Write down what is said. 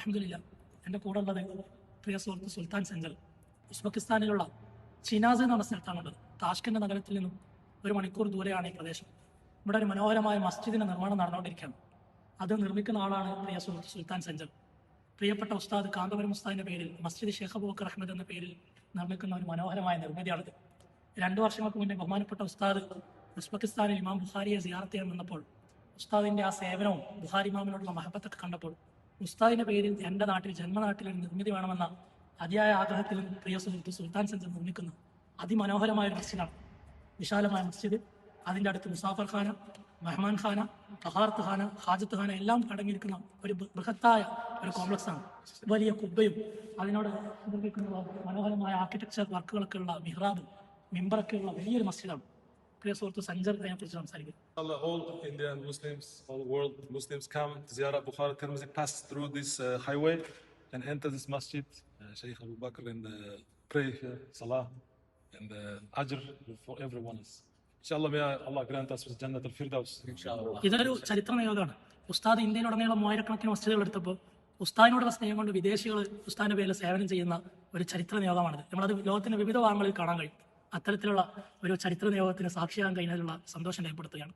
അൽഹംദുലില്ലാ. എൻ്റെ കൂടെ ഉള്ളത് പ്രിയ സുഹൃത്ത് സുൽത്താൻ സെഞ്ചൽ. ഉസ്ബെക്കിസ്ഥാനിലുള്ള ചിനാസ് എന്ന് പറഞ്ഞ സ്ഥലത്താണുള്ളത്. താഷ്കന്റ് നഗരത്തിൽ നിന്നും 1 മണിക്കൂർ ദൂരെയാണ് ഈ പ്രദേശം. ഇവിടെ ഒരു മനോഹരമായ മസ്ജിദിന്റെ നിർമ്മാണം നടന്നുകൊണ്ടിരിക്കുകയാണ്. അത് നിർമ്മിക്കുന്ന ആളാണ് പ്രിയ സുഹൃത്ത് സുൽത്താൻ സെഞ്ചൽ. പ്രിയപ്പെട്ട ഉസ്താദ് കാന്തപുരം ഉസ്താദിന്റെ പേരിൽ മസ്ജിദ് ഷേഖ് അബൂബക്കർ അഹമ്മദ് എന്ന പേരിൽ നിർമ്മിക്കുന്ന ഒരു മനോഹരമായ നിർമ്മിതിയാണിത്. 2 വർഷങ്ങൾക്ക് മുന്നേ ബഹുമാനപ്പെട്ട ഉസ്താദ് ഉസ്ബെക്കിസ്ഥാനിൽ ഇമാം ബുഖാരിയെ സിയാറത്ത് ചെയ്യാൻ വന്നപ്പോൾ ഉസ്താദിന്റെ ആ സേവനവും ബുഖാരി ഇമാമിനോടുള്ള മഹബത്തൊക്കെ കണ്ടപ്പോൾ ഉസ്താദിന്റെ പേരിൽ എൻ്റെ നാട്ടിൽ ജന്മനാട്ടിൽ ഒരു നിർമ്മിതി വേണമെന്ന അതിയായ ആഗ്രഹത്തിൽ പ്രിയ സുഹൃത്ത് സുൽത്താൻ സെഞ്ചൽ നിർമ്മിക്കുന്ന അതിമനോഹരമായ ഒരു മസ്ജിദാണ്. വിശാലമായ മസ്ജിദ്, അതിൻ്റെ അടുത്ത് മുസാഫർ ഖാന, മെഹ്മാൻ ഖാന, തഹാർത്ത് ഖാന, ഹാജത്ത് ഖാന എല്ലാം അടങ്ങിയിരിക്കുന്ന ഒരു ബൃഹത്തായ ഒരു കോംപ്ലക്സാണ്. വലിയ കുബ്ബയും അതിനോട് നിർമ്മിക്കുന്ന മനോഹരമായ ആർക്കിടെക്ചർ വർക്കുകളൊക്കെ ഉള്ള മിഹ്റാബും മിമ്പറൊക്കെ ഉള്ള വലിയൊരു മസ്ജിദാണ്. പ്രിയ സുഹൃത്ത് സഞ്ചർ അതിനെക്കുറിച്ച് സംസാരിക്കും. All Indian Muslims, all world Muslims come to Ziyara Bukhara Tirmizi, pass through this highway and enter this masjid, Shaykh Abu Bakr, and pray here, salah, and ajr for everyone else. Inshallah, may Allah grant us with Jannat al-Firdaus. Inshallah. ഇതൊരു ചരിത്ര നിയോഗമാണ്. ഉസ്താദ് ഇന്ത്യയിലുടനീളം 1000-കണക്കിന് മസ്ജിദുകൾ എടുത്തപ്പോൾ ഉസ്താദിനോടുള്ള സ്നേഹം കൊണ്ട് വിദേശികൾ ഉസ്താദിന്റെ പേരിൽ സേവനം ചെയ്യുന്ന ഒരു ചരിത്ര നിയോഗമാണിത്. നമ്മളത് ലോകത്തിന്റെ വിവിധ ഭാഗങ്ങളിൽ കാണാൻ കഴിയും. അത്തരത്തിലുള്ള ഒരു ചരിത്ര നിയോഗത്തിന് സാക്ഷിയാകാൻ കഴിഞ്ഞതിലുള്ള സന്തോഷം രേഖപ്പെടുത്തുകയാണ്.